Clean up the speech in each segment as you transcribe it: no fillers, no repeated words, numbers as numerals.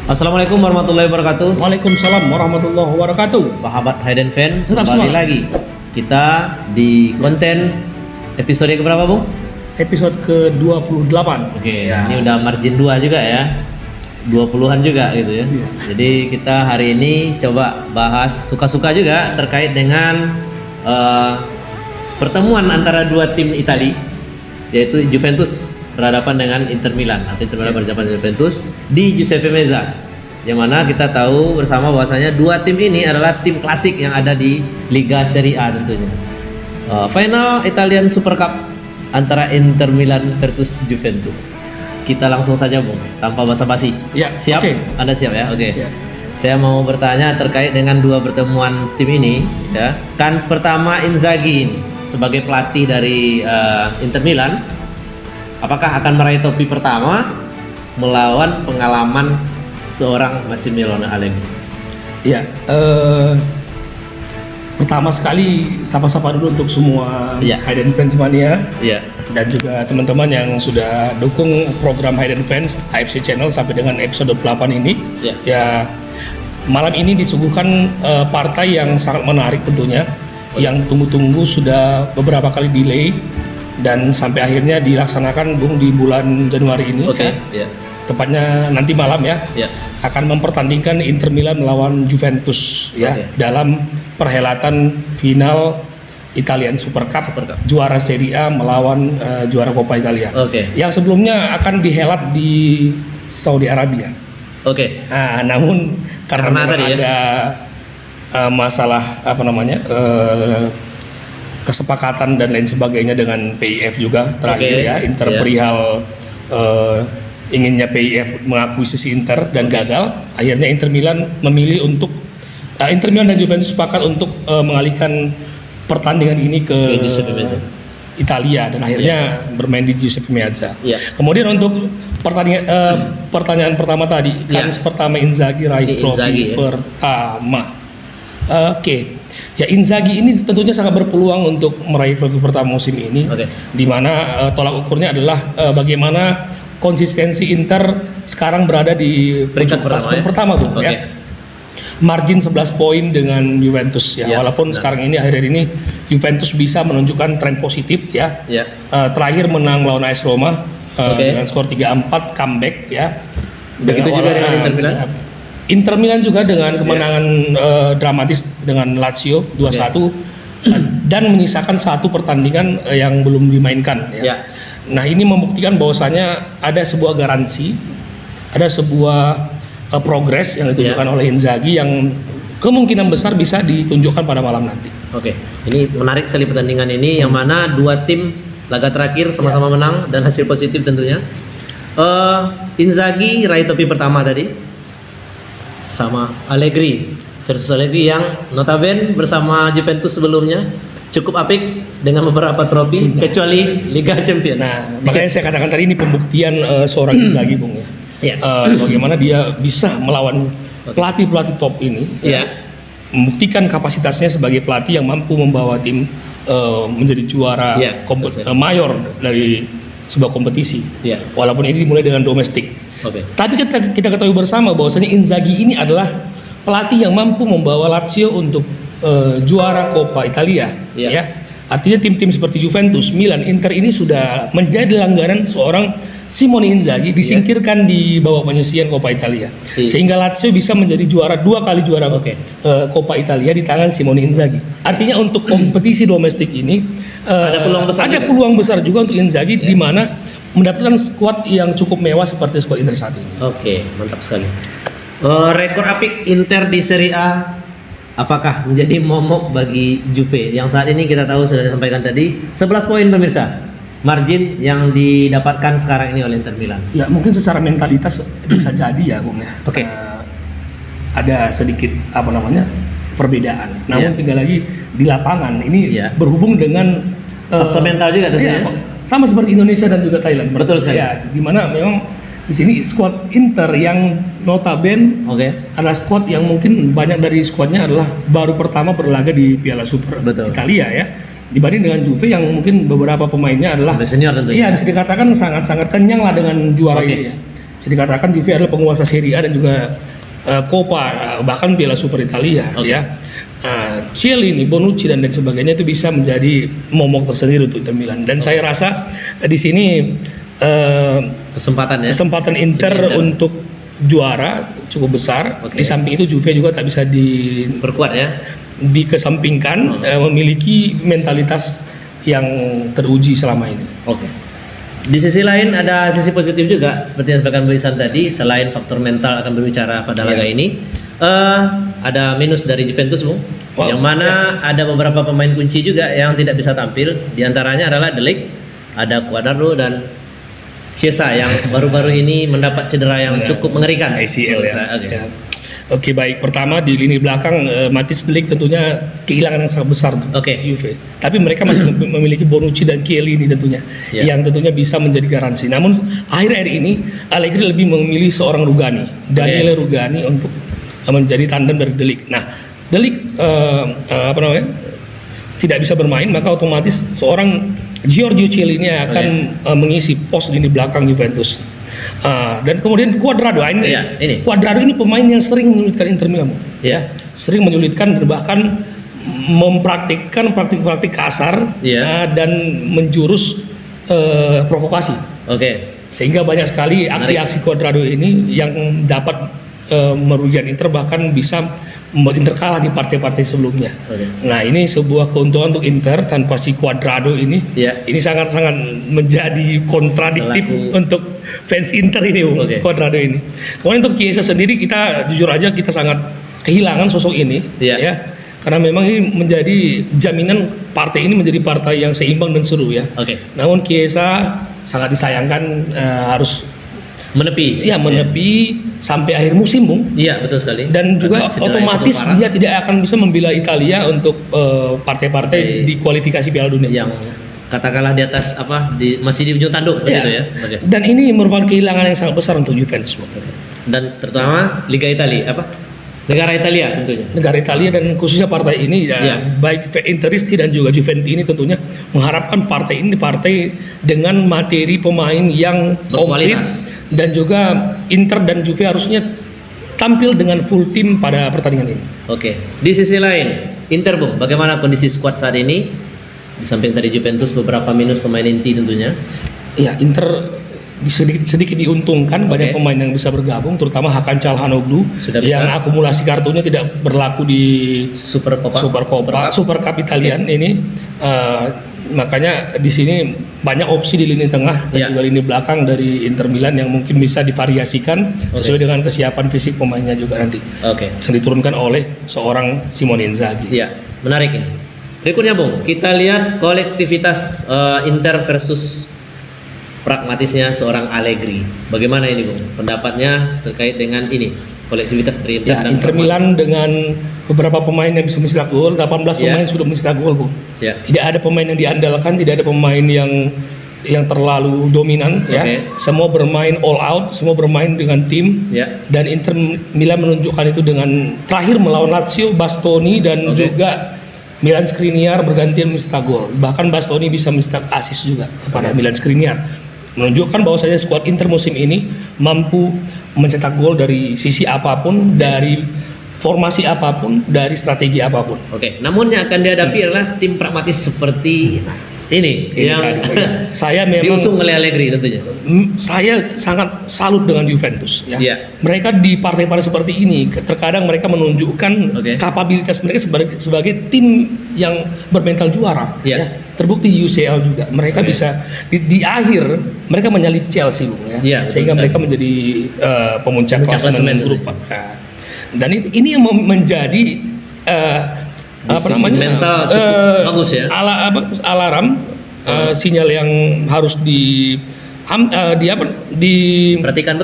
Assalamualaikum warahmatullahi wabarakatuh. Waalaikumsalam warahmatullahi wabarakatuh. Sahabat Hidden Fan, Tetap kembali semangat. lagi kita di konten episode keberapa, Bung? Episode ke-28. Oke, Ya. ini udah margin 2 juga ya. 20-an juga gitu ya. Iya. Jadi kita hari ini coba bahas suka-suka juga terkait dengan pertemuan antara dua tim Italia, yaitu Juventus berhadapan dengan Inter Milan atau Inter Milan berhadapan dengan Juventus di Giuseppe Meazza. Yang mana kita tahu bersama bahwasanya dua tim ini adalah tim klasik yang ada di Liga Serie A tentunya. Final Italian Super Cup antara Inter Milan versus Juventus. Kita langsung saja, Bung, tanpa basa-basi. Ya, Siap? oke. Anda siap ya? Oke. Ya. Saya mau bertanya terkait dengan dua pertemuan tim ini ya. Kans pertama Inzaghi ini sebagai pelatih dari Inter Milan, apakah akan meraih topi pertama melawan pengalaman seorang Massimiliano Allegri? Ya, pertama sekali sapa-sapa dulu untuk semua Iya. Hidden Fans mania Iya. dan juga teman-teman yang sudah dukung program Hidden Fans AFC Channel sampai dengan episode 8 ini. Iya. Ya, malam ini disuguhkan partai yang sangat menarik tentunya, yang tunggu-tunggu sudah beberapa kali delay dan sampai akhirnya dilaksanakan, Bung, di bulan Januari ini. Oke. Ya. Iya. Tepatnya nanti malam ya. Iya. Akan mempertandingkan Inter Milan melawan Juventus ya, Oke. dalam perhelatan final Italian Super Cup, juara Serie A melawan juara Coppa Italia. Oke. Yang sebelumnya akan dihelat di Saudi Arabia. Oke. Namun karena memang tadi ya. ada masalah kesepakatan dan lain sebagainya dengan PIF juga terakhir Oke. ya, Inter Iya. perihal inginnya PIF mengakuisisi Inter dan gagal. Akhirnya Inter Milan memilih untuk Inter Milan dan Juventus sepakat untuk mengalihkan pertandingan ini ke Giuseppe Meazza. Italia dan akhirnya bermain di Giuseppe Meazza. Iya. Kemudian untuk pertanyaan pertama tadi, Iya. kans pertama Inzaghi raih trofi Inzaghi, ya. pertama. Oke. Ya, Inzaghi ini tentunya sangat berpeluang untuk meraih trofi pertama musim ini. Oke. Di mana tolak ukurnya adalah bagaimana konsistensi Inter sekarang berada di Peringkat klasemen pertama, ya? pertama, Bung, Oke. ya. Margin 11 poin dengan Juventus ya. Ya, Walaupun benar. sekarang ini akhir-akhir ini Juventus bisa menunjukkan tren positif ya. Iya. Terakhir menang melawan AS Roma Oke. dengan skor 3-4 comeback ya. Begitu juga dengan Inter Milan? Inter Milan juga dengan kemenangan dramatis dengan Lazio 2-1 dan menyisakan satu pertandingan yang belum dimainkan ya. Ya. Nah, ini membuktikan bahwasanya ada sebuah garansi, ada sebuah progres yang ditunjukkan oleh Inzaghi yang kemungkinan besar bisa ditunjukkan pada malam nanti. Oke, ini menarik sekali pertandingan ini yang mana dua tim laga terakhir sama-sama menang dan hasil positif tentunya. Inzaghi raih topi pertama tadi sama Allegri versus Allegri yang notabene bersama Juventus sebelumnya cukup apik dengan beberapa trofi kecuali Liga Champions. Nah, makanya saya katakan tadi ini pembuktian seorang Inzaghi, Bung ya. Ya. Bagaimana dia bisa melawan pelatih-pelatih top ini, Ya. membuktikan kapasitasnya sebagai pelatih yang mampu membawa tim menjadi juara Ya, mayor dari sebuah kompetisi. Ya. Walaupun ini dimulai dengan domestik. Oke. Tapi kita ketahui bersama bahwasanya Inzaghi ini adalah pelatih yang mampu membawa Lazio untuk juara Coppa Italia. Ya. Ya. Artinya tim-tim seperti Juventus, Milan, Inter ini sudah menjadi langganan seorang Simone Inzaghi, disingkirkan di babak penyisihan Coppa Italia. Iya. Sehingga Lazio bisa menjadi dua kali juara Oke. Coppa Italia di tangan Simone Inzaghi. Artinya untuk kompetisi domestik ini Ada peluang besar ada juga. peluang besar juga untuk Inzaghi di mana mendapatkan skuad yang cukup mewah seperti skuad Inter saat ini. Oke, mantap sekali. Rekor apik Inter di Serie A apakah menjadi momok bagi Juve yang saat ini kita tahu sudah disampaikan tadi 11 poin pemirsa margin yang didapatkan sekarang ini oleh Inter Milan. Ya, mungkin secara mentalitas bisa jadi ya, Bung ya. Oke. Ada sedikit perbedaan. Namun Iya. tinggal lagi di lapangan ini Iya. berhubung dengan Faktor mental juga tentunya. iya, sama seperti Indonesia dan juga Thailand. Betul sekali. Ya, di mana memang di sini skuad Inter yang notabene Oke. adalah skuad yang mungkin banyak dari skuadnya adalah baru pertama berlaga di Piala Super Betul. Italia ya. Dibanding dengan Juve yang mungkin beberapa pemainnya adalah Lebih senior tentunya. iya, bisa dikatakan sangat-sangat kenyang lah dengan juara Oke. ini ya. Bisa dikatakan Juve adalah penguasa Serie A dan juga Coppa, bahkan Piala Super Italia, ya. Chiellini, Bonucci dan lain sebagainya itu bisa menjadi momok tersendiri untuk Inter Milan. Dan saya rasa di sini kesempatan Inter untuk juara cukup besar. Di samping itu Juve juga tak bisa diperkuat ya, dikesampingkan, memiliki mentalitas yang teruji selama ini. Di sisi lain ada sisi positif juga, seperti yang disampaikan Bu Ihsan tadi. Selain faktor mental akan berbicara pada laga ini, ada minus dari Juventus, Bung. Yang mana ada beberapa pemain kunci juga yang tidak bisa tampil. Di antaranya adalah De Ligt, ada Cuadrado dan Chiesa yang baru-baru ini mendapat cedera yang cukup mengerikan. ACL ya. Oke, baik. Pertama di lini belakang, Matthijs De Ligt tentunya kehilangan yang sangat besar untuk Juve. Tapi mereka masih memiliki Bonucci dan Chiellini tentunya, yang tentunya bisa menjadi garansi. Namun akhir-akhir ini Allegri lebih memilih seorang Rugani, Daniele Rugani untuk menjadi tandem dari De Ligt. Nah, De Ligt tidak bisa bermain, maka otomatis seorang Giorgio Chiellini akan mengisi pos lini belakang Juventus. Dan kemudian Cuadrado ini. Cuadrado ini pemain yang sering menyulitkan Inter Milan, sering menyulitkan dan bahkan mempraktikkan praktik-praktik kasar dan menjurus provokasi. Sehingga banyak sekali aksi-aksi Cuadrado ini yang dapat merugikan Inter, bahkan bisa membuat Inter kalah di partai-partai sebelumnya. Nah, ini sebuah keuntungan untuk Inter tanpa si Cuadrado ini. Ini sangat-sangat menjadi kontradiktif untuk fans Inter ini, Cuadrado ini. Kemudian untuk Chiesa sendiri, kita jujur aja kita sangat kehilangan sosok ini, karena memang ini menjadi jaminan partai ini menjadi partai yang seimbang dan seru ya. Namun Chiesa sangat disayangkan harus menepi sampai akhir musim, Bung. Iya, betul sekali. Dan juga otomatis dia tidak akan bisa membela Italia untuk partai-partai di kualifikasi Piala Dunia. Yang katakanlah di atas masih di ujung tanduk seperti itu ya. Dan ini merupakan kehilangan yang sangat besar untuk Juventus. Dan terutama Liga Italia negara Italia tentunya. Negara Italia dan khususnya partai ini baik Interisti dan juga Juventini tentunya mengharapkan partai ini partai dengan materi pemain yang komplit, dan juga Inter dan Juve harusnya tampil dengan full tim pada pertandingan ini. Di sisi lain, Inter, Bung, bagaimana kondisi skuad saat ini? Di samping tadi Juventus beberapa minus pemain inti tentunya. Inter sedikit diuntungkan, banyak pemain yang bisa bergabung, terutama Hakan Çalhanoğlu yang akumulasi kartunya tidak berlaku di Super Cup Italian ini. Makanya di sini banyak opsi di lini tengah dan juga lini belakang dari Inter Milan yang mungkin bisa divariasikan sesuai dengan kesiapan fisik pemainnya juga nanti. Yang diturunkan oleh seorang Simone Inzaghi. Menarik ini. Berikutnya, Bung, kita lihat kolektivitas Inter versus pragmatisnya seorang Allegri. Bagaimana ini, Bung? Pendapatnya terkait dengan ini, kolektivitas dari Inter dan Inter Milan dengan beberapa pemain yang bisa mencetak gol, 18 pemain sudah mencetak gol, Bung. Tidak ada pemain yang diandalkan, tidak ada pemain yang terlalu dominan, Semua bermain all out, semua bermain dengan tim. Dan Inter Milan menunjukkan itu dengan terakhir melawan Lazio, Bastoni dan juga Milan Skriniar bergantian mencetak gol. Bahkan Bastoni bisa mencetak assist juga kepada Milan Skriniar. Menunjukkan bahwasanya skuad Inter musim ini mampu mencetak gol dari sisi apapun, dari formasi apapun, dari strategi apapun. Namun yang akan dihadapi adalah tim pragmatis seperti ini yang saya memang diusung oleh Allegri tentunya. Saya sangat salut dengan Juventus Mereka di partai-partai seperti ini terkadang mereka menunjukkan kapabilitas mereka sebagai tim yang bermental juara. Terbukti UCL juga mereka bisa di akhir mereka menyalip Chelsea, Bung, sehingga mereka menjadi pemuncak klasemen grup. Dan ini yang menjadi mental cukup bagus ya. Alarm sinyal yang harus diperhatikan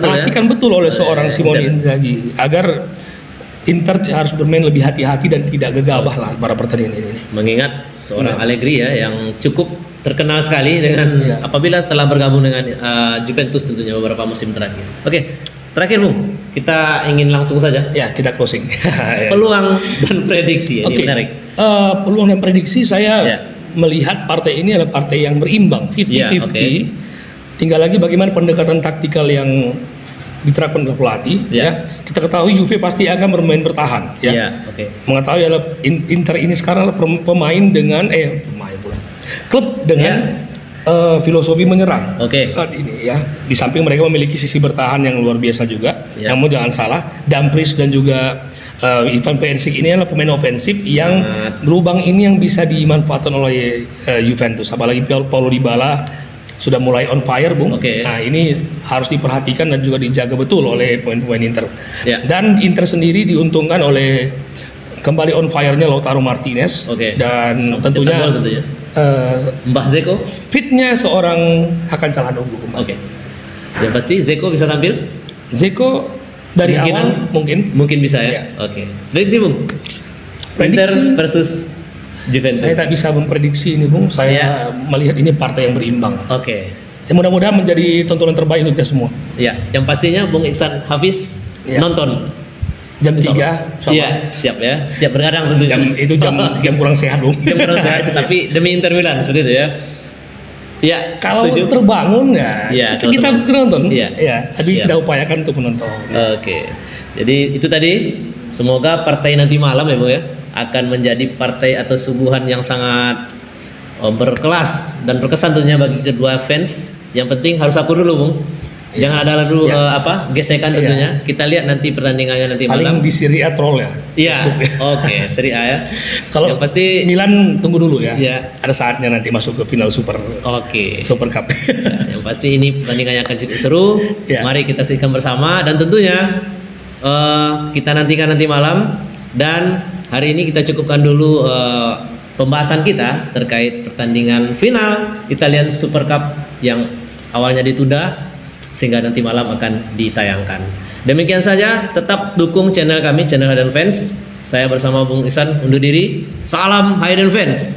betul oleh seorang Simone Inzaghi agar Inter harus bermain lebih hati-hati dan tidak gegabah lah pada pertandingan ini. Mengingat seorang Allegri yang cukup terkenal sekali dengan apabila telah bergabung dengan Juventus tentunya beberapa musim terakhir. Terakhir, Bung, kita ingin langsung saja. Kita closing. Peluang dan prediksi ini menarik. Peluang dan prediksi saya melihat partai ini adalah partai yang berimbang, 50-50. Tinggal lagi bagaimana pendekatan taktikal yang diterapkan oleh pelatih, Ya. ya. Kita ketahui Juve pasti akan bermain bertahan, ya. Iya, oke. Mengetahui adalah Inter ini sekarang adalah pemain dengan pemain pula klub dengan filosofi menyerang Oke. saat ini, ya. Di samping mereka memiliki sisi bertahan yang luar biasa juga. Ya. Namun jangan salah, Dumfries dan juga Ivan Perisic ini adalah pemain ofensif yang lubang ini yang bisa dimanfaatkan oleh Juventus. Apalagi Paulo Dybala sudah mulai on fire, Bung. Oke. Nah, ini harus diperhatikan dan juga dijaga betul oleh pemain-pemain Inter. Ya. Dan Inter sendiri diuntungkan oleh kembali on fire-nya Lautaro Martinez. Oke. Dan Cetak tentunya gol tentunya. Mbah Zeko. fitnya seorang Hakan Calhanoglu kembali. Oke. Yang pasti Zeko bisa tampil? Zeko dari Kemungkinan? awal Mungkin bisa ya. Iya. Oke. Prediksi, Bung. Prediksi? Inter versus Juventus. saya tak bisa memprediksi ini, Bung. Saya Iya. melihat ini partai yang berimbang. Oke. Ya, mudah-mudahan menjadi tontonan terbaik untuk kita semua. Ya, yang pastinya Bung Iksan Hafiz Iya. nonton. Jam 3 Iya, siap ya. Siap bergadang tentunya. jam kurang sehat, Bung. Jam kurang sehat, tapi demi Inter Milan seperti itu ya. Ya, Kalau setuju. terbangun ya, Iya, kalau kita nonton. Iya. Ya, tapi Siap. kita upayakan untuk menonton. Oke. Jadi itu tadi, semoga partai nanti malam ya, Bung ya, akan menjadi partai atau suguhan yang sangat berkelas dan berkesan tentunya bagi kedua fans. Yang penting harus akur dulu, Bung. Jangan ada lalu Iya. gesekan tentunya. Kita lihat nanti pertandingannya nanti Paling malam. di Serie A troll ya. Iya. Facebook ya. Oke, Serie A ya. Kalau yang pasti Milan tunggu dulu ya. Iya. Ada saatnya nanti masuk ke final Super oke. Cup. Ya, yang pasti ini pertandingannya akan cukup seru. Ya. Mari kita saksikan bersama dan tentunya kita nantikan nanti malam. Dan hari ini kita cukupkan dulu pembahasan kita terkait pertandingan final Italian Super Cup yang awalnya ditunda sehingga nanti malam akan ditayangkan. Demikian saja, tetap dukung channel kami, channel Hayden Fans. Saya bersama Bung Iksan undur diri. Salam Hayden Fans.